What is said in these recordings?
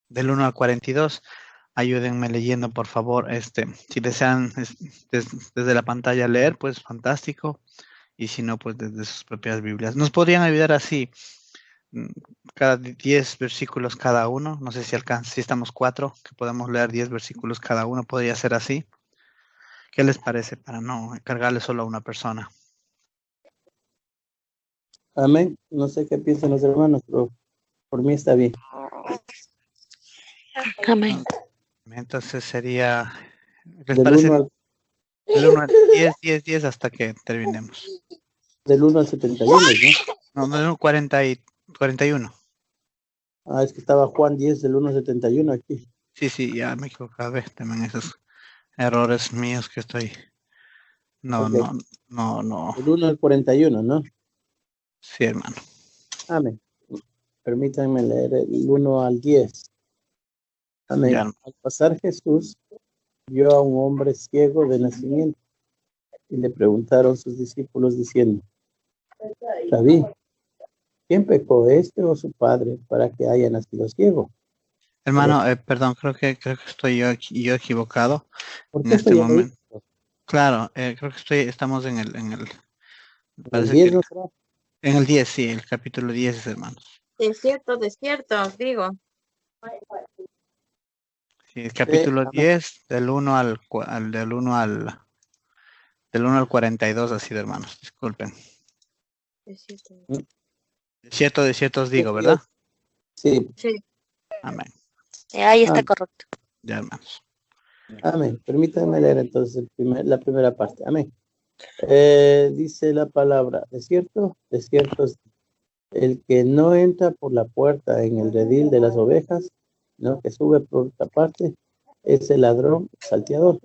del 1 al 42. Ayúdenme leyendo, por favor. Si desean desde la pantalla leer, pues fantástico. Y si no, pues desde sus propias Biblias. Nos podrían ayudar así, mm, cada 10 versículos cada uno. No sé si alcanza, si estamos 4, que podamos leer 10 versículos cada uno. Podría ser así. ¿Qué les parece para no encargarle solo a una persona? Amén. No sé qué piensan los hermanos, pero por mí está bien. Amén. Entonces sería, ¿les Del parece 1 al, del 1 al 10, 10, 10 hasta que terminemos? del 1 al 71, ¿no? No, del 40 y 41. Ah, es que estaba Juan 10 del 1 al 71 aquí. Sí, sí, ya me equivocaba. También esos errores míos que estoy. No, Ok. no, no, no. Del 1 al 41, ¿no? Sí, hermano. Amén. Permítanme leer el 1 al 10. Amén. Ya, Al pasar Jesús vio a un hombre ciego de nacimiento y le preguntaron sus discípulos diciendo, Rabí, ¿quién pecó, este o su padre, para que haya nacido ciego? hermano, perdón, creo que estoy yo equivocado ¿Por en qué este estoy ahí? momento. Claro, creo que estamos ¿En el parece que 10 no será? en el 10, sí, el capítulo 10, hermanos. De cierto, os digo. Sí, el capítulo Amén. 10 del 1 al 42 ha sido, hermanos, disculpen. De cierto. De cierto os digo, Sí, ¿verdad? sí, Sí. Amén. Ahí está amén. correcto. Ya, hermanos. Amén. Permítanme leer entonces la primera parte. Amén. Dice la palabra, de cierto, el que no entra por la puerta en el redil de las ovejas, no que sube por otra parte, es el ladrón salteador.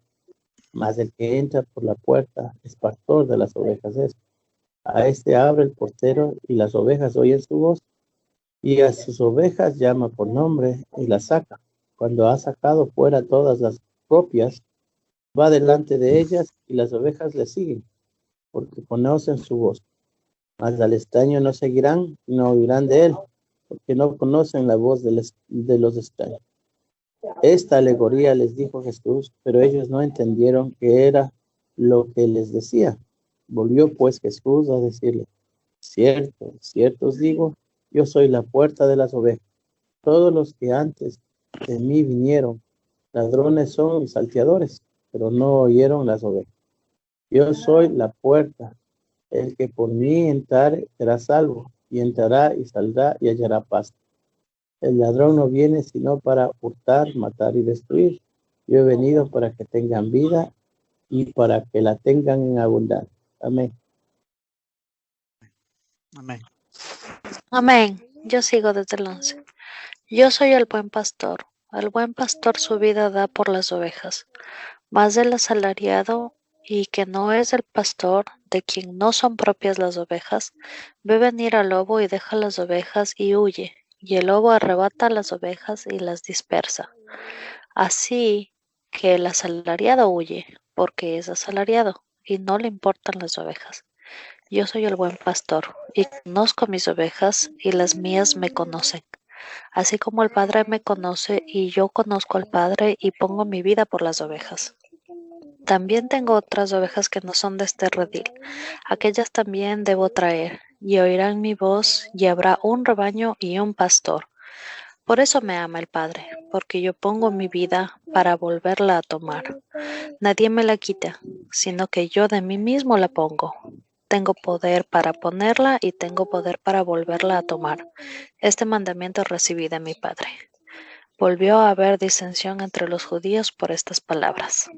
Mas el que entra por la puerta es pastor de las ovejas. A este abre el portero y las ovejas oyen su voz y a sus ovejas llama por nombre y las saca. Cuando ha sacado fuera todas las propias, va delante de ellas y las ovejas le siguen, porque conocen su voz. Mas al extraño no seguirán, no oirán de él, porque no conocen la voz de los extraños. Esta alegoría les dijo Jesús, pero ellos no entendieron qué era lo que les decía. Volvió pues Jesús a decirle, cierto, cierto os digo, yo soy la puerta de las ovejas. Todos los que antes de mí vinieron, ladrones son y salteadores, pero no oyeron las ovejas. Yo soy la puerta. El que por mí entrare será salvo, y entrará y saldrá y hallará paz. El ladrón no viene sino para hurtar, matar y destruir. Yo he venido para que tengan vida y para que la tengan en abundancia. Amén. Amén. Amén. Yo sigo desde el 11. Yo soy el buen pastor. El buen pastor su vida da por las ovejas. Mas el asalariado y que no es el pastor, de quien no son propias las ovejas, ve venir al lobo y deja las ovejas y huye. Y el lobo arrebata las ovejas y las dispersa. Así que el asalariado huye, porque es asalariado, y no le importan las ovejas. Yo soy el buen pastor, y conozco mis ovejas, y las mías me conocen. Así como el Padre me conoce, y yo conozco al Padre, y pongo mi vida por las ovejas. También tengo otras ovejas que no son de este redil. Aquellas también debo traer, y oirán mi voz, y habrá un rebaño y un pastor. Por eso me ama el Padre, porque yo pongo mi vida para volverla a tomar. Nadie me la quita, sino que yo de mí mismo la pongo. Tengo poder para ponerla y tengo poder para volverla a tomar. Este mandamiento recibí de mi Padre. Volvió a haber disensión entre los judíos por estas palabras.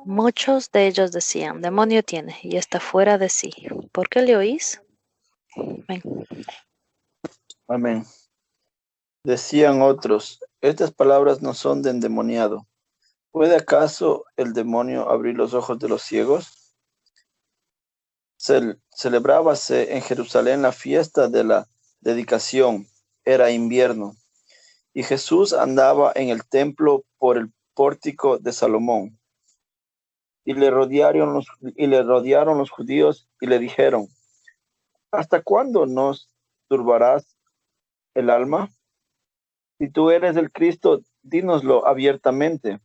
Muchos de ellos decían, demonio tiene y está fuera de sí. ¿Por qué le oís? Ven. Amén. Decían otros, estas palabras no son de endemoniado. ¿Puede acaso el demonio abrir los ojos de los ciegos? Celebrábase en Jerusalén la fiesta de la dedicación. Era invierno. Y Jesús andaba en el templo por el pórtico de Salomón. Y le rodearon los judíos y le dijeron, ¿hasta cuándo nos turbarás el alma? Si tú eres el Cristo, dínoslo abiertamente.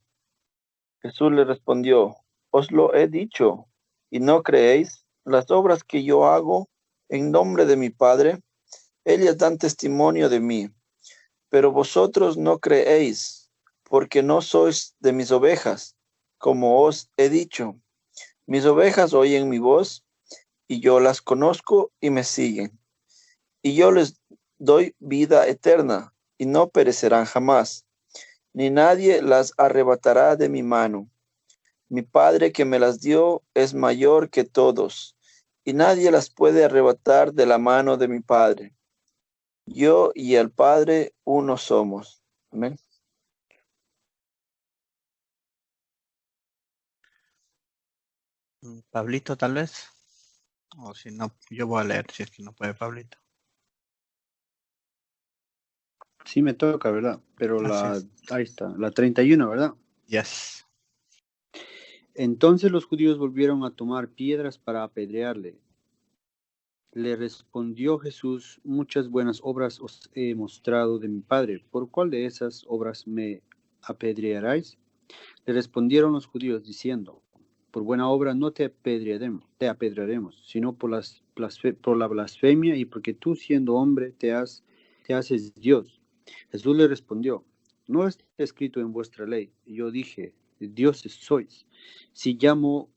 Jesús le respondió, os lo he dicho, y no creéis. Las obras que yo hago en nombre de mi Padre, ellas dan testimonio de mí, pero vosotros no creéis, porque no sois de mis ovejas, como os he dicho. Mis ovejas oyen mi voz, y yo las conozco y me siguen. Y yo les doy vida eterna, y no perecerán jamás, ni nadie las arrebatará de mi mano. Mi Padre que me las dio es mayor que todos, y nadie las puede arrebatar de la mano de mi Padre. Yo y el Padre uno somos. Amén. Pablito, tal vez. O si no, yo voy a leer si es que no puede Pablito. Sí me toca, ¿verdad? Pero Así es. ahí está, la 31, ¿verdad? Yes. Entonces los judíos volvieron a tomar piedras para apedrearle. Le respondió Jesús, muchas buenas obras os he mostrado de mi Padre. ¿Por cuál de esas obras me apedrearáis? Le respondieron los judíos diciendo, por buena obra no te apedrearemos, sino por la blasfemia y porque tú siendo hombre te haces Dios. Jesús le respondió, no está escrito en vuestra ley. Y yo dije, dioses sois. Si llamó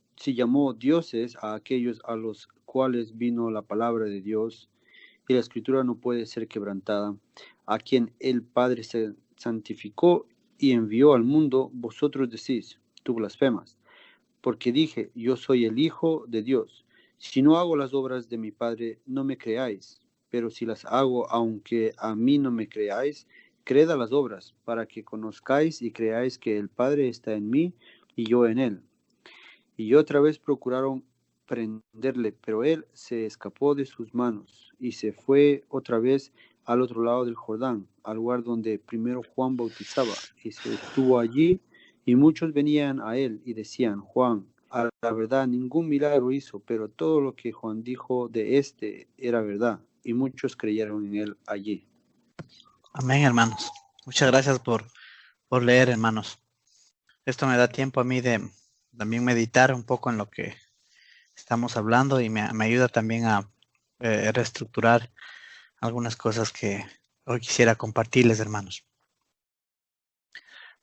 dioses a aquellos a los cuales vino la palabra de Dios, y la escritura no puede ser quebrantada, a quien el Padre se santificó y envió al mundo, vosotros decís, tú blasfemas, porque dije, yo soy el Hijo de Dios. Si no hago las obras de mi Padre, no me creáis, pero si las hago, aunque a mí no me creáis, creed a las obras, para que conozcáis y creáis que el Padre está en mí y yo en él. Y otra vez procuraron prenderle, pero él se escapó de sus manos y se fue otra vez al otro lado del Jordán, al lugar donde primero Juan bautizaba, y se estuvo allí, y muchos venían a él y decían, Juan, a la verdad, ningún milagro hizo, pero todo lo que Juan dijo de este era verdad, y muchos creyeron en él allí. Amén, hermanos. Muchas gracias por leer, hermanos. Esto me da tiempo a mí de también meditar un poco en lo que estamos hablando y me ayuda también a reestructurar algunas cosas que hoy quisiera compartirles, hermanos.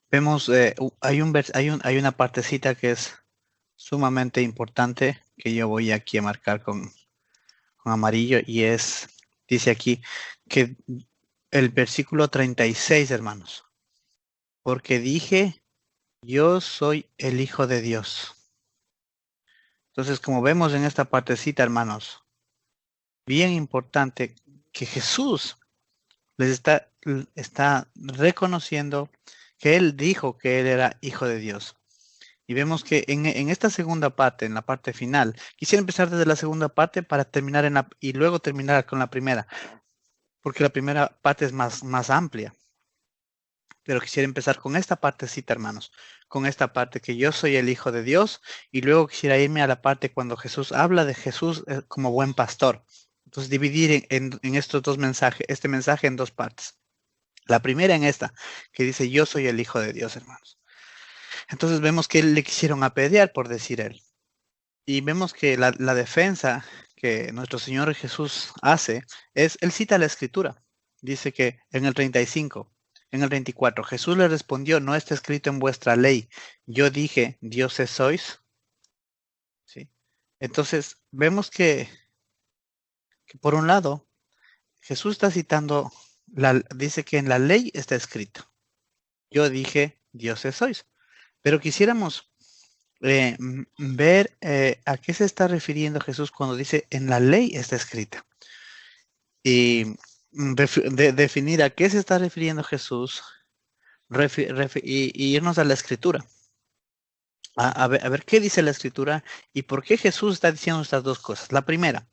Vemos, hay una partecita que es sumamente importante que yo voy aquí a marcar con amarillo y dice aquí que el versículo 36, hermanos, porque dije, yo soy el Hijo de Dios. Entonces, como vemos en esta partecita, hermanos, bien importante que Jesús les está reconociendo que Él dijo que Él era Hijo de Dios. Y vemos que en esta segunda parte, en la parte final, quisiera empezar desde la segunda parte para terminar y luego terminar con la primera, porque la primera parte es más amplia. Pero quisiera empezar con esta partecita, hermanos, con esta parte que yo soy el Hijo de Dios, y luego quisiera irme a la parte cuando Jesús habla de Jesús como buen pastor. Entonces, dividir en estos dos mensajes, este mensaje en dos partes. La primera en esta, que dice, yo soy el Hijo de Dios, hermanos. Entonces vemos que le quisieron apedrear por decir él. Y vemos que la defensa que nuestro Señor Jesús hace es, él cita la Escritura. Dice que en el 35, en el 24, Jesús le respondió, no está escrito en vuestra ley. Yo dije, dioses sois. ¿Sí? Entonces, vemos que por un lado, Jesús está citando, dice que en la ley está escrito. Yo dije, dioses sois. Pero quisiéramos ver a qué se está refiriendo Jesús cuando dice en la ley está escrita. Y definir a qué se está refiriendo Jesús y irnos a la escritura. A ver qué dice la escritura y por qué Jesús está diciendo estas dos cosas. La primera,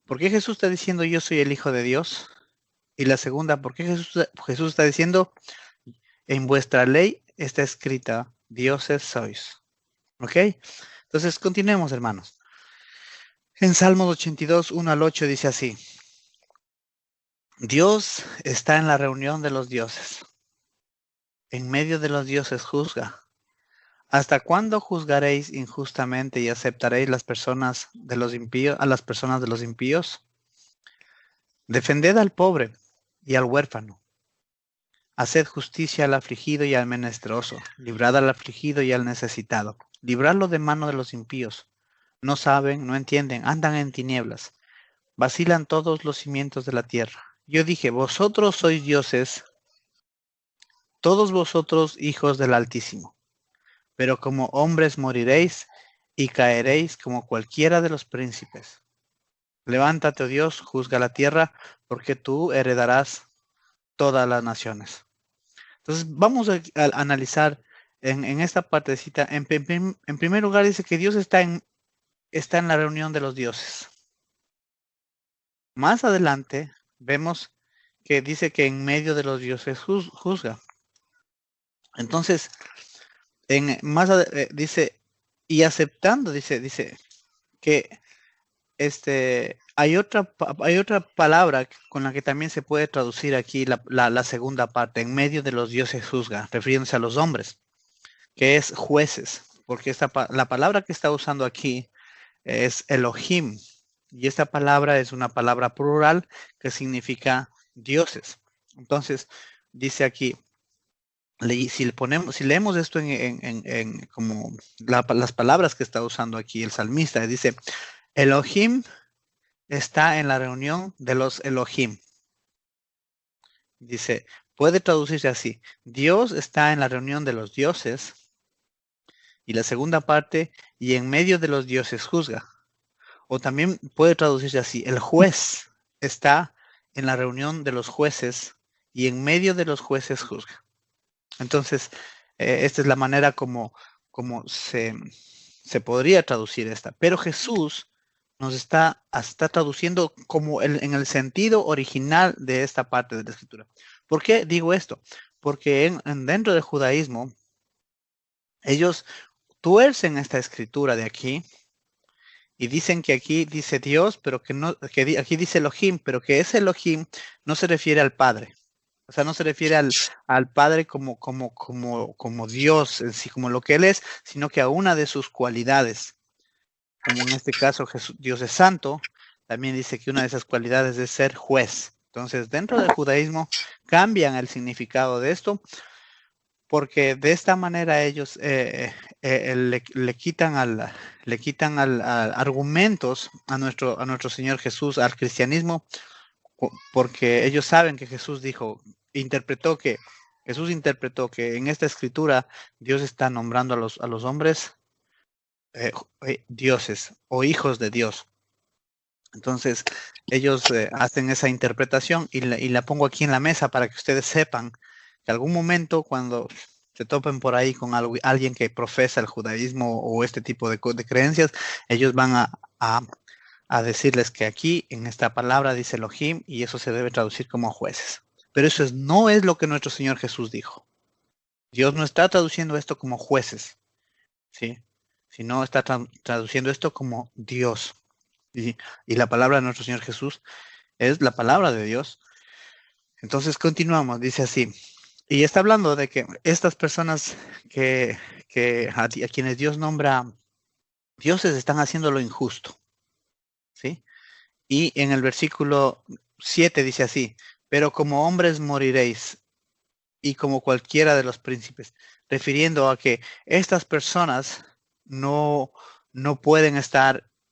¿por qué Jesús está diciendo yo soy el Hijo de Dios? Y la segunda, ¿por qué Jesús está diciendo en vuestra ley está escrita dioses sois? ¿Ok? Entonces, continuemos, hermanos. En Salmos 82, 1 al 8 dice así. Dios está en la reunión de los dioses. En medio de los dioses juzga. ¿Hasta cuándo juzgaréis injustamente y aceptaréis las personas de los impíos, a las personas de los impíos? Defended al pobre y al huérfano. Haced justicia al afligido y al menesteroso. Librad al afligido y al necesitado. Libradlo de mano de los impíos. No saben, no entienden, andan en tinieblas. Vacilan todos los cimientos de la tierra. Yo dije, vosotros sois dioses, todos vosotros hijos del Altísimo. Pero como hombres moriréis y caeréis como cualquiera de los príncipes. Levántate, oh Dios, juzga la tierra, porque tú heredarás todas las naciones. Entonces, vamos a analizar en esta partecita. En primer lugar, dice que Dios está en la reunión de los dioses. Más adelante, vemos que dice que en medio de los dioses juzga. Entonces, dice, y aceptando, dice que hay otra palabra con la que también se puede traducir aquí la segunda parte, en medio de los dioses juzga, refiriéndose a los hombres, que es jueces, porque la palabra que está usando aquí es Elohim, y esta palabra es una palabra plural que significa dioses. Entonces, dice aquí, si leemos esto en como las palabras que está usando aquí el salmista, dice, Elohim está en la reunión de los Elohim. Dice, puede traducirse así, Dios está en la reunión de los dioses, y la segunda parte, y en medio de los dioses juzga. O también puede traducirse así, el juez está en la reunión de los jueces, y en medio de los jueces juzga. Entonces, esta es la manera como se podría traducir esta. Pero Jesús nos está traduciendo como en el sentido original de esta parte de la escritura. ¿Por qué digo esto? Porque dentro del judaísmo, ellos tuercen esta escritura de aquí y dicen que aquí dice Dios, pero que aquí dice Elohim, pero que ese Elohim no se refiere al Padre. O sea, no se refiere al Padre como Dios en sí, como lo que Él es, sino que a una de sus cualidades. Como en este caso Dios es santo, también dice que una de esas cualidades es ser juez. Entonces, dentro del judaísmo cambian el significado de esto, porque de esta manera ellos le quitan argumentos a nuestro Señor Jesús, al cristianismo, porque ellos saben que Jesús interpretó que en esta escritura Dios está nombrando a los hombres dioses o hijos de Dios. Entonces, ellos hacen esa interpretación y la pongo aquí en la mesa para que ustedes sepan que algún momento cuando se topen por ahí con alguien que profesa el judaísmo o este tipo de creencias, ellos van a decirles que aquí en esta palabra dice Elohim y eso se debe traducir como jueces. Pero eso no es lo que nuestro Señor Jesús dijo. Dios no está traduciendo esto como jueces, ¿sí? Sino está traduciendo esto como Dios. Y la palabra de nuestro Señor Jesús es la palabra de Dios. Entonces continuamos, dice así. Y está hablando de que estas personas a quienes Dios nombra dioses están haciendo lo injusto, ¿sí? Y en el versículo 7 dice así, pero como hombres moriréis y como cualquiera de los príncipes, refiriendo a que estas personas no pueden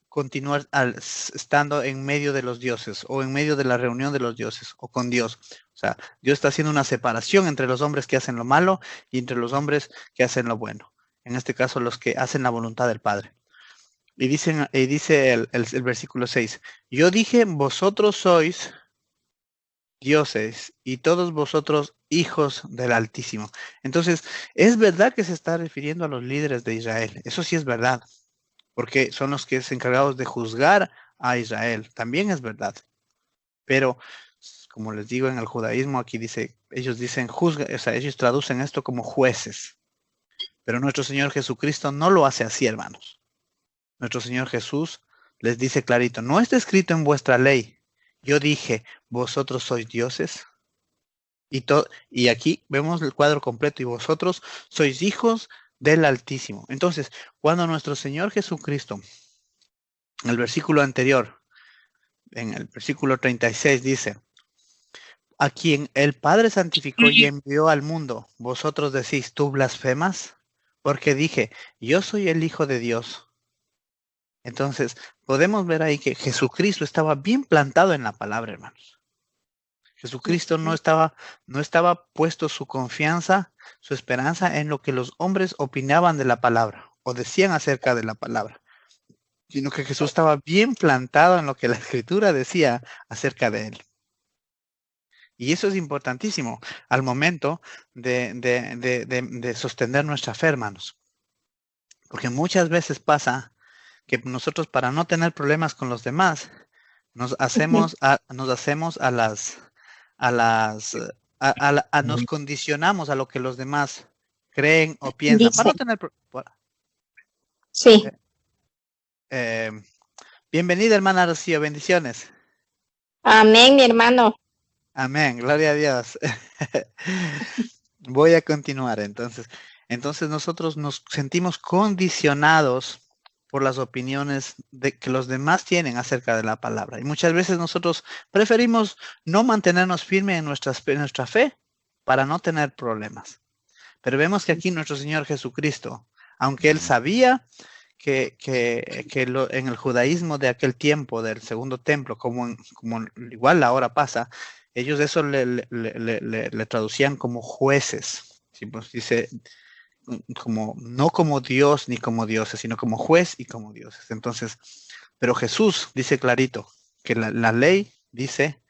continuar estando en medio de los dioses o en medio de la reunión de los dioses o con Dios. O sea, Dios está haciendo una separación entre los hombres que hacen lo malo y entre los hombres que hacen lo bueno. En este caso, los que hacen la voluntad del Padre. Y dice el versículo 6, yo dije, vosotros sois dioses y todos vosotros hijos del Altísimo. Entonces, es verdad que se está refiriendo a los líderes de Israel. Eso sí es verdad, porque son los que son encargados de juzgar a Israel. También es verdad. Pero, como les digo, en el judaísmo aquí ellos dicen juzga, o sea, ellos traducen esto como jueces. Pero nuestro Señor Jesucristo no lo hace así, hermanos. Nuestro Señor Jesús les dice clarito, no está escrito en vuestra ley yo dije, vosotros sois dioses. Y aquí vemos el cuadro completo, y vosotros sois hijos del Altísimo. Entonces, cuando nuestro Señor Jesucristo, en el versículo anterior, en el versículo 36 dice, a quien el Padre santificó y envió al mundo, vosotros decís, ¿tú blasfemas? Porque dije, yo soy el Hijo de Dios. Entonces, podemos ver ahí que Jesucristo estaba bien plantado en la palabra, hermanos. Jesucristo no estaba puesto su confianza, su esperanza en lo que los hombres opinaban de la palabra o decían acerca de la palabra, sino que Jesús estaba bien plantado en lo que la Escritura decía acerca de él. Y eso es importantísimo al momento de sostener nuestra fe, hermanos. Porque muchas veces pasa que nosotros, para no tener problemas con los demás, nos condicionamos a lo que los demás creen o piensan para Dice, no tener sí, bienvenida, hermana Rocío, bendiciones. amén, mi hermano. Amén, gloria a Dios. Voy a continuar entonces. Entonces nosotros nos sentimos condicionados por las opiniones que los demás tienen acerca de la palabra. Y muchas veces nosotros preferimos no mantenernos firmes en nuestra fe para no tener problemas. Pero vemos que aquí nuestro Señor Jesucristo, aunque Él sabía que en el judaísmo de aquel tiempo, del segundo templo, como igual ahora pasa, ellos eso le traducían como jueces. ¿Sí? Pues dice, no como Dios ni como dioses, sino como juez y como dioses. Entonces, pero Jesús dice clarito que la ley dice,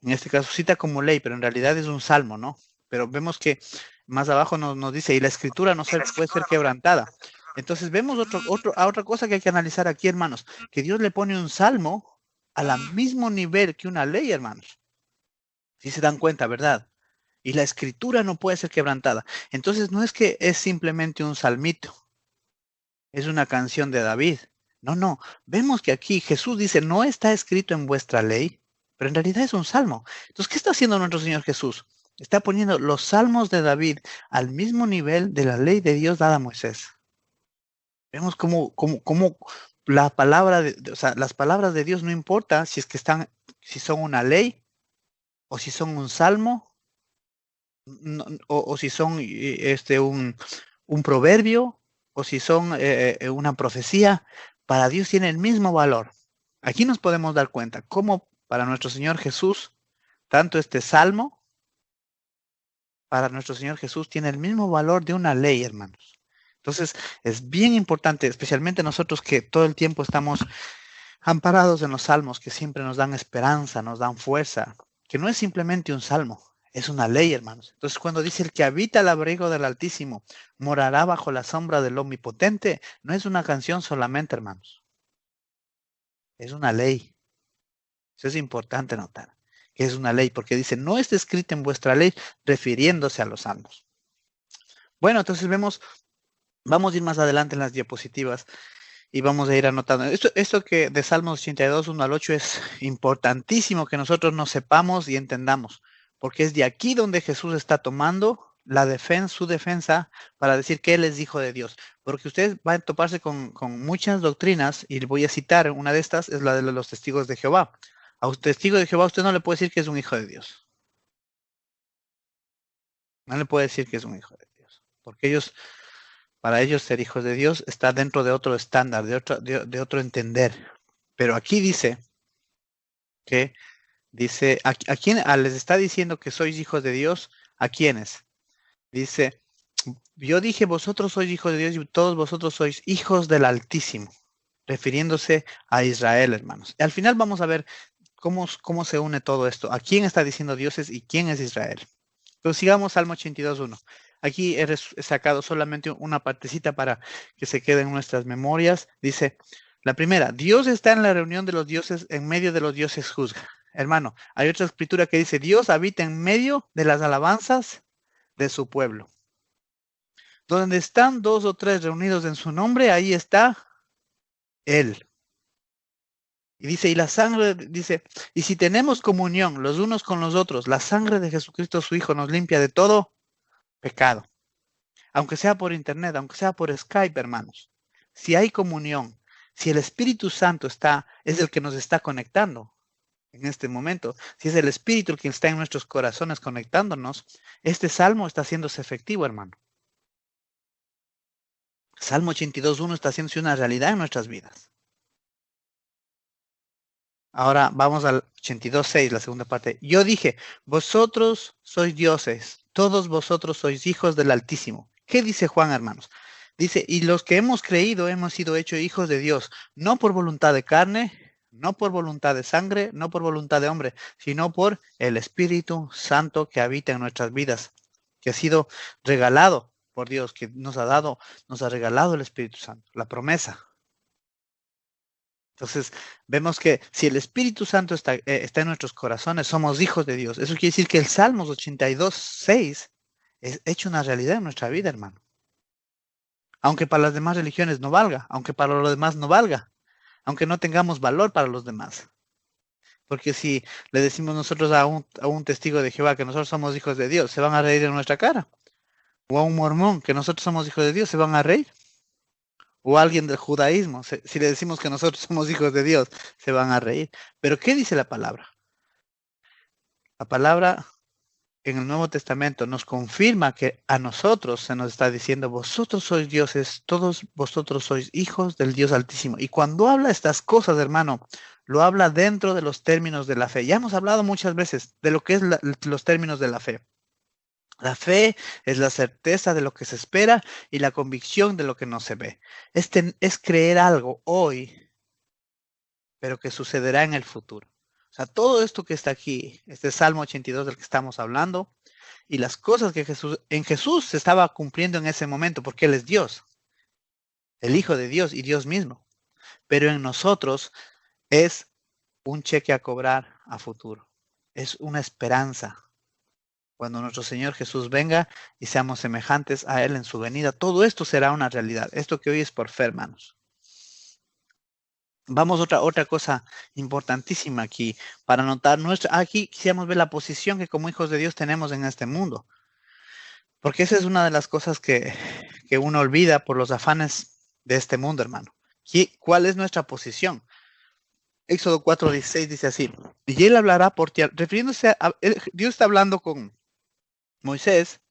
en este caso cita como ley, pero en realidad es un salmo, ¿no? Pero vemos que más abajo nos dice, y la escritura no puede ser quebrantada. Entonces vemos otra cosa que hay que analizar aquí, hermanos, que Dios le pone un salmo al mismo nivel que una ley, hermanos. Si se dan cuenta, ¿verdad? Y la escritura no puede ser quebrantada. Entonces no es que es simplemente un salmito, es una canción de David. No. Vemos que aquí Jesús dice, no está escrito en vuestra ley, pero en realidad es un salmo. Entonces, ¿qué está haciendo nuestro Señor Jesús? Está poniendo los salmos de David al mismo nivel de la ley de Dios dada a Moisés. Vemos cómo la palabra, o sea, las palabras de Dios no importa si es que si son una ley o si son un salmo o si son un proverbio o si son una profecía, para Dios tiene el mismo valor. Aquí nos podemos dar cuenta cómo para nuestro Señor Jesús, tanto este salmo, para nuestro Señor Jesús tiene el mismo valor de una ley, hermanos. Entonces, es bien importante, especialmente nosotros que todo el tiempo estamos amparados en los salmos, que siempre nos dan esperanza, nos dan fuerza, que no es simplemente un salmo, es una ley, hermanos. Entonces, cuando dice el que habita al abrigo del Altísimo morará bajo la sombra del Omnipotente, no es una canción solamente, hermanos. Es una ley. Eso es importante notar, que es una ley, porque dice, no está escrita en vuestra ley, refiriéndose a los salmos. Bueno, entonces vamos a ir más adelante en las diapositivas y vamos a ir anotando. Esto que de Salmos 82, 1 al 8 es importantísimo que nosotros nos sepamos y entendamos, porque es de aquí donde Jesús está tomando su defensa para decir que Él es hijo de Dios. Porque ustedes van a toparse con muchas doctrinas, y voy a citar una de estas, es la de los testigos de Jehová. A un testigo de Jehová usted no le puede decir que es un hijo de Dios. No le puede decir que es un hijo de Dios, porque para ellos ser hijos de Dios está dentro de otro estándar, de otro entender. Pero aquí dice ¿a quién les está diciendo que sois hijos de Dios? ¿A quiénes? Dice, yo dije, vosotros sois hijos de Dios y todos vosotros sois hijos del Altísimo, refiriéndose a Israel, hermanos. Y al final vamos a ver cómo se une todo esto. ¿A quién está diciendo dioses y quién es Israel? Pero sigamos Salmo 82:1. Aquí he sacado solamente una partecita para que se quede en nuestras memorias. Dice, la primera, Dios está en la reunión de los dioses, en medio de los dioses juzga. Hermano, hay otra escritura que dice, Dios habita en medio de las alabanzas de su pueblo. Donde están 2 o 3 reunidos en su nombre, ahí está Él. Y dice, y la sangre, dice, y si tenemos comunión los unos con los otros, la sangre de Jesucristo su Hijo nos limpia de todo pecado. Aunque sea por internet, aunque sea por Skype, hermanos. Si hay comunión, si el Espíritu Santo es el que nos está conectando en este momento, si es el Espíritu el que está en nuestros corazones conectándonos, este salmo está haciéndose efectivo, hermano. Salmo 82.1 está haciéndose una realidad en nuestras vidas. Ahora vamos al 82.6, la segunda parte. Yo dije, vosotros sois dioses, todos vosotros sois hijos del Altísimo. ¿Qué dice Juan, hermanos? Dice, y los que hemos creído hemos sido hechos hijos de Dios, no por voluntad de carne, no por voluntad de sangre, no por voluntad de hombre, sino por el Espíritu Santo que habita en nuestras vidas, que ha sido regalado por Dios, que nos ha regalado el Espíritu Santo, la promesa. Entonces, vemos que si el Espíritu Santo está en nuestros corazones, somos hijos de Dios. Eso quiere decir que el Salmos 82.6 es hecho una realidad en nuestra vida, hermano. Aunque para las demás religiones no valga, aunque para los demás no valga, aunque no tengamos valor para los demás. Porque si le decimos nosotros a un testigo de Jehová que nosotros somos hijos de Dios, se van a reír en nuestra cara. O a un mormón que nosotros somos hijos de Dios, se van a reír. O a alguien del judaísmo, si le decimos que nosotros somos hijos de Dios, se van a reír. Pero ¿qué dice la palabra? La palabra en el Nuevo Testamento nos confirma que a nosotros se nos está diciendo, vosotros sois dioses, todos vosotros sois hijos del Dios Altísimo. Y cuando habla estas cosas, hermano, lo habla dentro de los términos de la fe. Ya hemos hablado muchas veces de lo que es los términos de la fe. La fe es la certeza de lo que se espera y la convicción de lo que no se ve. Es creer algo hoy, pero que sucederá en el futuro. O sea, todo esto que está aquí, este Salmo 82 del que estamos hablando, y las cosas que en Jesús se estaba cumpliendo en ese momento, porque Él es Dios, el Hijo de Dios y Dios mismo. Pero en nosotros es un cheque a cobrar a futuro. Es una esperanza. Cuando nuestro Señor Jesús venga y seamos semejantes a Él en su venida, todo esto será una realidad. Esto que hoy es por fe, hermanos. Vamos a otra cosa importantísima aquí, para notar aquí quisiéramos ver la posición que como hijos de Dios tenemos en este mundo. Porque esa es una de las cosas que uno olvida por los afanes de este mundo, hermano. ¿Cuál es nuestra posición? Éxodo 4:16 dice así, y Él hablará por ti, refiriéndose Dios está hablando con Moisés,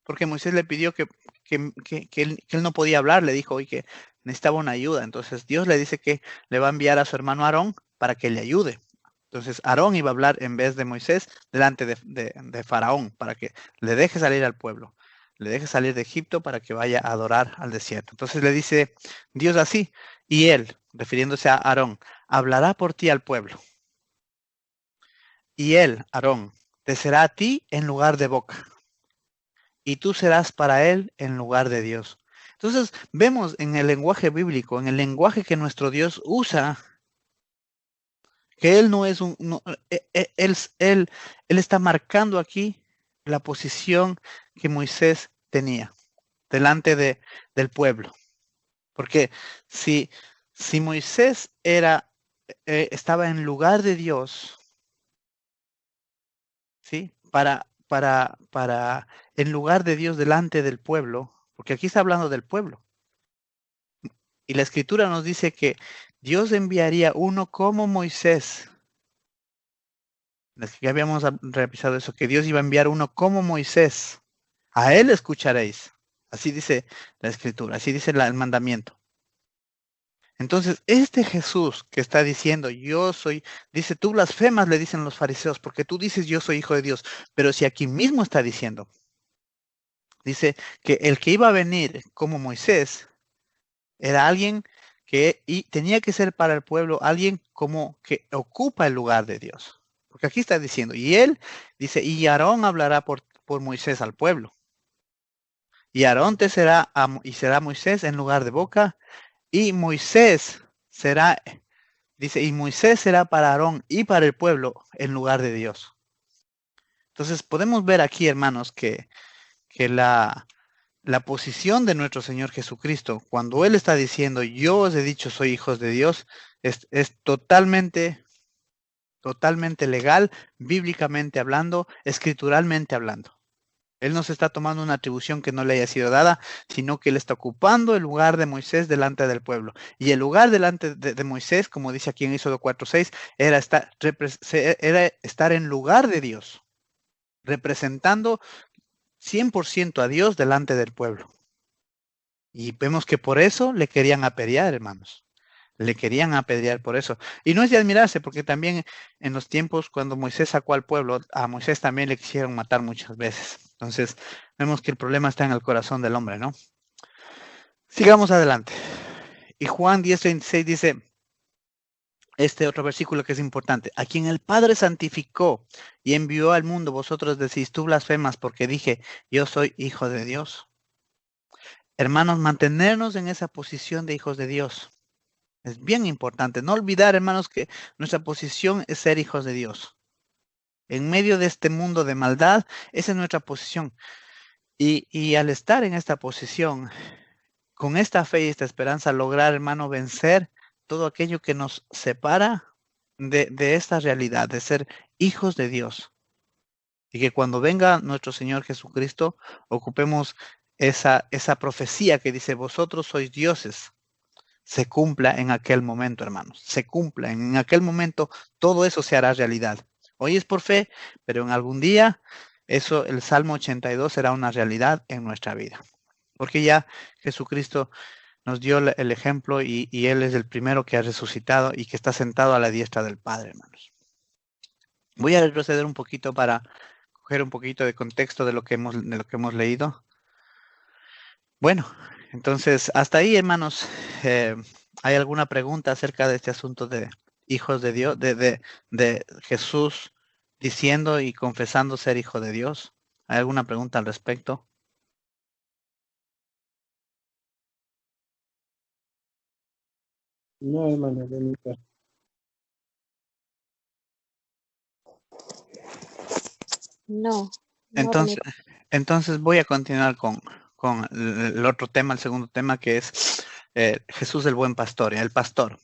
porque Moisés le pidió que él no podía hablar, le dijo hoy que necesitaba una ayuda. Entonces Dios le dice que le va a enviar a su hermano Aarón para que le ayude. Entonces Aarón iba a hablar en vez de Moisés delante de Faraón para que le deje salir al pueblo, le deje salir de Egipto para que vaya a adorar al desierto. Entonces le dice Dios así, y él, refiriéndose a Aarón, hablará por ti al pueblo. Y él, Aarón, te será a ti en lugar de boca. Y tú serás para él en lugar de Dios. Entonces, vemos en el lenguaje bíblico, en el lenguaje que nuestro Dios usa, que él no es él está marcando aquí la posición que Moisés tenía delante del pueblo. Porque si Moisés estaba en lugar de Dios, ¿sí? En lugar de Dios delante del pueblo, porque aquí está hablando del pueblo. Y la escritura nos dice que Dios enviaría uno como Moisés. Ya habíamos revisado eso, que Dios iba a enviar uno como Moisés. A él escucharéis. Así dice la escritura, así dice el mandamiento. Entonces, este Jesús que está diciendo, dice, tú blasfemas, le dicen los fariseos, porque tú dices, yo soy hijo de Dios. Pero si aquí mismo está diciendo, dice que el que iba a venir como Moisés era alguien tenía que ser para el pueblo alguien como que ocupa el lugar de Dios. Porque aquí está diciendo, y él dice, y Aarón hablará por Moisés al pueblo. Y Aarón será Moisés en lugar de boca, y Moisés será, dice, y Moisés será para Aarón y para el pueblo en lugar de Dios. Entonces podemos ver aquí, hermanos, que la posición de nuestro Señor Jesucristo, cuando Él está diciendo, yo os he dicho soy hijos de Dios, Es totalmente legal, bíblicamente hablando, escrituralmente hablando. Él no se está tomando una atribución que no le haya sido dada, sino que él está ocupando el lugar de Moisés delante del pueblo. Y el lugar delante de Moisés, como dice aquí en Éxodo 4:6, era estar en lugar de Dios, representando 100% a Dios delante del pueblo. Y vemos que por eso le querían apedrear, hermanos. Le querían apedrear por eso. Y no es de admirarse, porque también en los tiempos cuando Moisés sacó al pueblo, a Moisés también le quisieron matar muchas veces. Entonces, vemos que el problema está en el corazón del hombre, ¿no? Sigamos adelante. Y Juan 10:36 dice, este otro versículo que es importante, a quien el Padre santificó y envió al mundo, vosotros decís, tú blasfemas porque dije, yo soy hijo de Dios. Hermanos, mantenernos en esa posición de hijos de Dios. Es bien importante. No olvidar, hermanos, que nuestra posición es ser hijos de Dios. En medio de este mundo de maldad, esa es nuestra posición. Y al estar en esta posición, con esta fe y esta esperanza, lograr, hermano, vencer todo aquello que nos separa de esta realidad, de ser hijos de Dios. Y que cuando venga nuestro Señor Jesucristo, ocupemos esa profecía que dice, vosotros sois dioses, se cumpla en aquel momento, hermanos. Se cumpla. En aquel momento todo eso se hará realidad. Hoy es por fe, pero en algún día eso, el Salmo 82 será una realidad en nuestra vida. Porque ya Jesucristo nos dio el ejemplo y Él es el primero que ha resucitado y que está sentado a la diestra del Padre, hermanos. Voy a retroceder un poquito para coger un poquito de contexto de lo que hemos leído. Bueno, entonces hasta ahí, hermanos. ¿Hay alguna pregunta acerca de este asunto de hijos de Dios, de Jesús diciendo y confesando ser hijo de Dios? ¿Hay alguna pregunta al respecto? No, hermano, de mi parte. No. Entonces voy a continuar con el otro tema, el segundo tema, que es Jesús el buen pastor, el pastor.